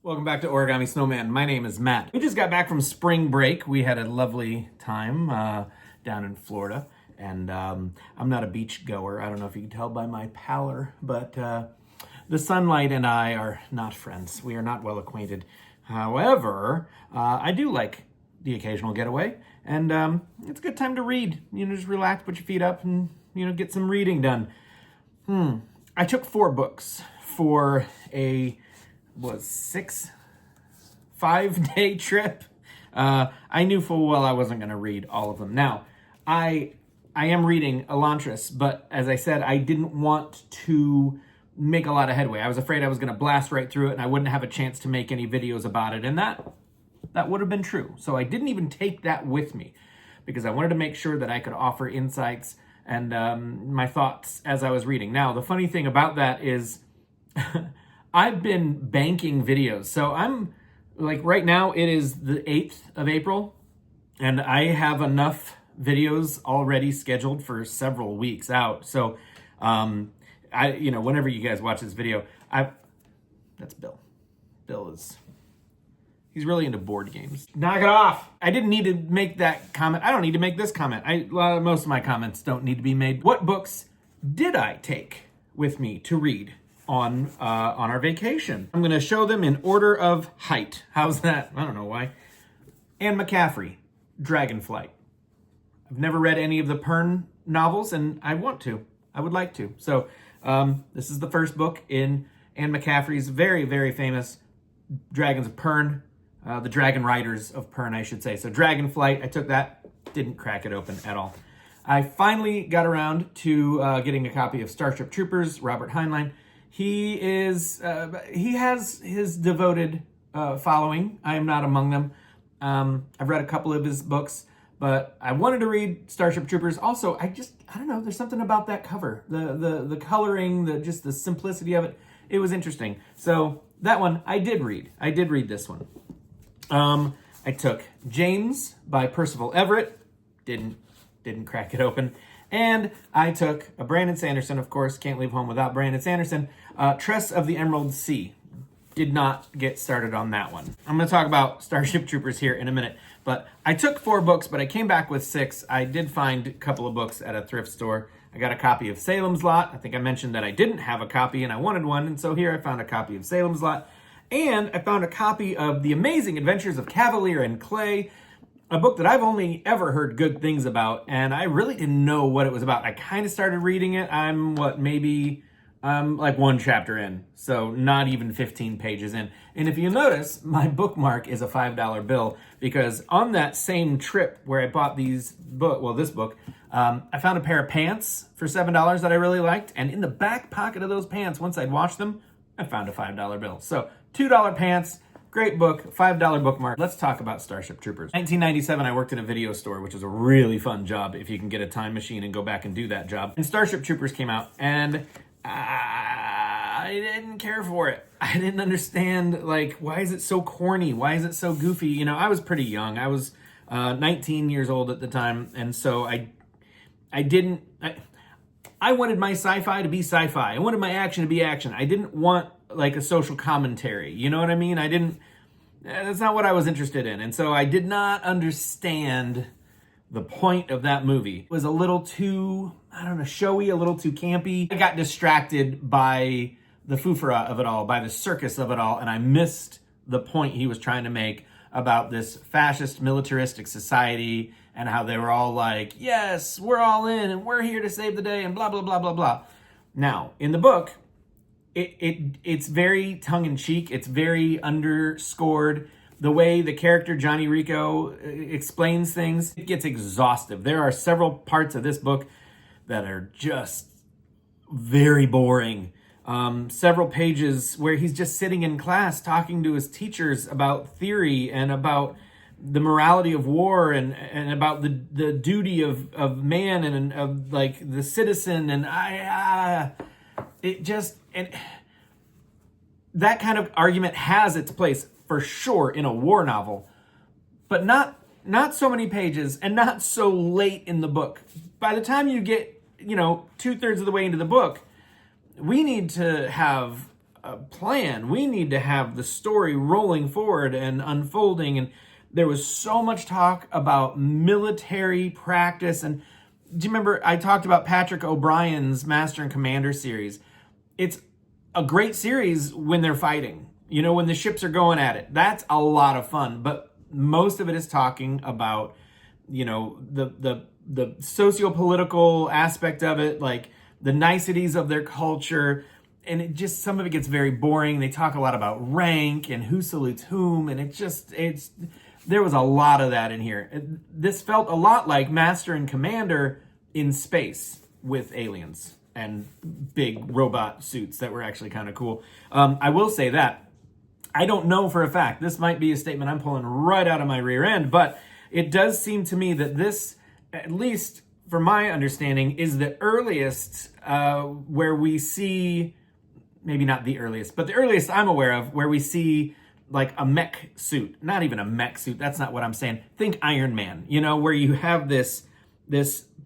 Welcome back to Origami Snowman. My name is Matt. We just got back from spring break. We had a lovely time down in Florida. And I'm not a beach goer. I don't know if you can tell by my pallor, but the sunlight and I are not friends. We are not well acquainted. However, I do like the occasional getaway. And it's a good time to read. Just relax, put your feet up, and, get some reading done. I took 4 books for a 5-day trip. I knew full well I wasn't going to read all of them. Now, I am reading Elantris, but as I said, I didn't want to make a lot of headway. I was afraid I was going to blast right through it and I wouldn't have a chance to make any videos about it, and that would have been true. So I didn't even take that with me because I wanted to make sure that I could offer insights and my thoughts as I was reading. Now, the funny thing about that is I've been banking videos. So I'm like, right now it is the 8th of April and I have enough videos already scheduled for several weeks out. So, whenever you guys watch this video, that's Bill. He's really into board games. Knock it off. I didn't need to make that comment. I don't need to make this comment. Most of my comments don't need to be made. What books did I take with me to read on our vacation? I'm going to show them in order of height. How's that? I don't know why. Anne McCaffrey, Dragonflight. I've never read any of the Pern novels, and I want to. I would like to. So this is the first book in Anne McCaffrey's very, very famous Dragons of Pern, the Dragon Riders of Pern, I should say. So Dragonflight, I took that, didn't crack it open at all. I finally got around to getting a copy of Starship Troopers, Robert Heinlein. He has his devoted following. I am not among them. I've read a couple of his books, but I wanted to read Starship Troopers. Also, I don't know, there's something about that cover. The coloring, just the simplicity of it. It was interesting. So that one I did read. I did read this one. I took James by Percival Everett. Didn't crack it open. And I took a Brandon Sanderson, of course, can't leave home without Brandon Sanderson, Tress of the Emerald Sea. Did not get started on that one. I'm going to talk about Starship Troopers here in a minute, but I took 4 books, but I came back with 6. I did find a couple of books at a thrift store. I got a copy of Salem's Lot. I think I mentioned that I didn't have a copy and I wanted one, and so here I found a copy of Salem's Lot. And I found a copy of The Amazing Adventures of Cavalier and Clay, a book that I've only ever heard good things about, and I really didn't know what it was about. I kind of started reading it. I'm like 1 chapter in, so not even 15 pages in. And if you notice, my bookmark is a $5 bill, because on that same trip where I bought this book, I found a pair of pants for $7 that I really liked, and in the back pocket of those pants, once I'd washed them, I found a $5 bill. So $2 pants, great book, $5 bookmark. Let's talk about Starship Troopers. 1997, I worked in a video store, which was a really fun job if you can get a time machine and go back and do that job. And Starship Troopers came out, and I didn't care for it. I didn't understand, why is it so corny? Why is it so goofy? I was pretty young. I was 19 years old at the time, and so I wanted my sci-fi to be sci-fi. I wanted my action to be action. I didn't want a social commentary. You know what I mean? That's not what I was interested in. And so I did not understand the point of that movie. It was a little too, showy, a little too campy. I got distracted by the foofara of it all, by the circus of it all, and I missed the point he was trying to make about this fascist, militaristic society and how they were all like, yes, we're all in and we're here to save the day and blah, blah, blah, blah, blah. Now, in the book, it's very tongue-in-cheek. It's very underscored. The way the character Johnny Rico explains things, it gets exhaustive. There are several parts of this book that are just very boring. Several pages where he's just sitting in class talking to his teachers about theory and about the morality of war and about the duty of man and of the citizen, and that kind of argument has its place for sure in a war novel, but not so many pages and not so late in the book. By the time you get 2/3 of the way into the book, we need to have a plan. We need to have the story rolling forward and unfolding. And there was so much talk about military practice. And do you remember I talked about Patrick O'Brien's Master and Commander series? It's a great series when they're fighting, you know, when the ships are going at it. That's a lot of fun. But most of it is talking about, you know, the socio-political aspect of it, like the niceties of their culture. And it just, some of it gets very boring. They talk a lot about rank and who salutes whom. And there was a lot of that in here. This felt a lot like Master and Commander in space with aliens and big robot suits that were actually kind of cool. I will say that I don't know for a fact. This might be a statement I'm pulling right out of my rear end, but it does seem to me that this, at least from my understanding, is the earliest where we see, maybe not the earliest, but the earliest I'm aware of where we see like a mech suit. Not even a mech suit, that's not what I'm saying. Think Iron Man, you know, where you have this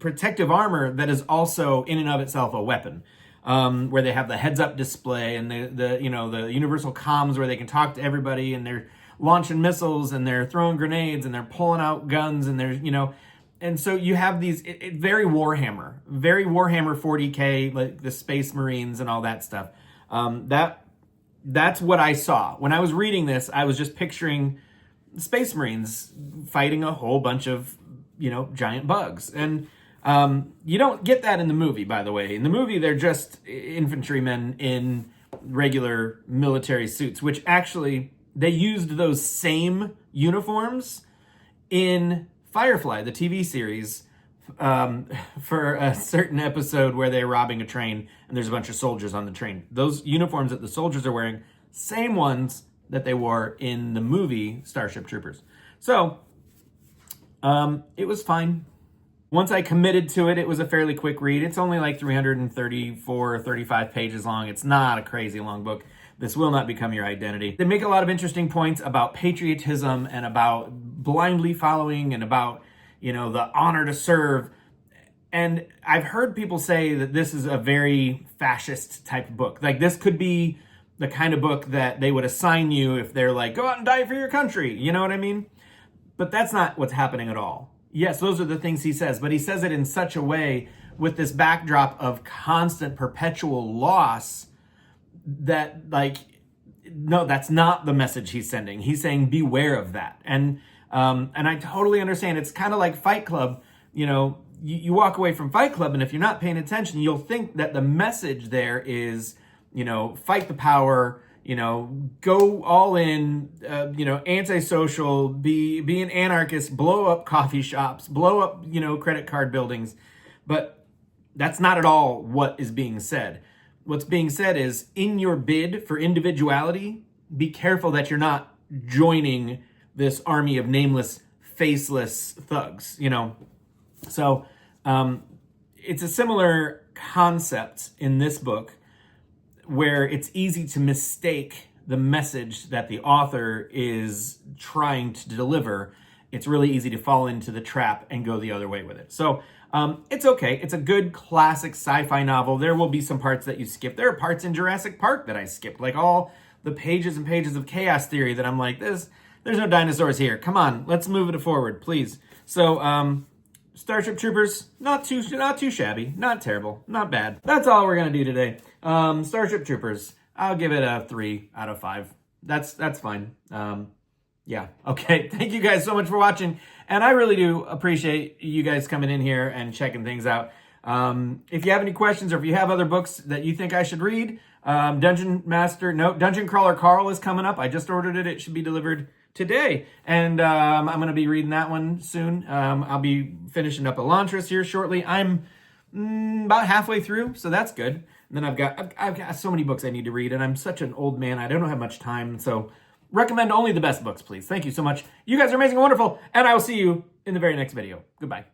protective armor that is also in and of itself a weapon. Where they have the heads-up display and the universal comms where they can talk to everybody, and they're launching missiles and they're throwing grenades and they're pulling out guns, and there's, you know, and so you have these very Warhammer 40K, like the Space Marines and all that stuff. That's what I saw when I was reading this. I was just picturing Space Marines fighting a whole bunch of, you know, giant bugs. And you don't get that in the movie, by the way. In the movie, they're just infantrymen in regular military suits, which actually, they used those same uniforms in Firefly, the TV series, for a certain episode where they're robbing a train and there's a bunch of soldiers on the train. Those uniforms that the soldiers are wearing, same ones that they wore in the movie Starship Troopers. So, it was fine. Once I committed to it, it was a fairly quick read. It's only like 334 or 35 pages long. It's not a crazy long book. This will not become your identity. They make a lot of interesting points about patriotism and about blindly following and about, you know, the honor to serve. And I've heard people say that this is a very fascist type of book. Like, this could be the kind of book that they would assign you if they're like, go out and die for your country. You know what I mean? But that's not what's happening at all. Yes, those are the things he says, but he says it in such a way with this backdrop of constant perpetual loss that, like, no, that's not the message he's sending. He's saying beware of that. And I totally understand. It's kind of like Fight Club. You know, you walk away from Fight Club, and if you're not paying attention, you'll think that the message there is, you know, fight the power, you know, go all in, you know, antisocial, be an anarchist, blow up coffee shops, blow up, you know, credit card buildings. But that's not at all what is being said. What's being said is, in your bid for individuality, be careful that you're not joining this army of nameless, faceless thugs, you know. So it's a similar concept in this book, where it's easy to mistake the message that the author is trying to deliver. It's really easy to fall into the trap and go the other way with it. So it's okay. It's a good classic sci-fi novel. There will be some parts that you skip. There are parts in Jurassic Park that I skipped, like all the pages and pages of chaos theory that I'm like, there's no dinosaurs here. Come on, let's move it forward, please. So Starship Troopers, not too shabby, not terrible, not bad. That's all we're gonna do today. Starship Troopers, I'll give it a 3 out of 5. That's fine. Yeah, okay. Thank you guys so much for watching, and I really do appreciate you guys coming in here and checking things out. If you have any questions, or if you have other books that you think I should read, Dungeon Crawler Carl is coming up. I just ordered it. It should be delivered today, and I'm going to be reading that one soon. I'll be finishing up Elantris here shortly. I'm about halfway through, so that's good. And then I've got so many books I need to read, and I'm such an old man. I don't have much time, so recommend only the best books, please. Thank you so much. You guys are amazing and wonderful, and I will see you in the very next video. Goodbye.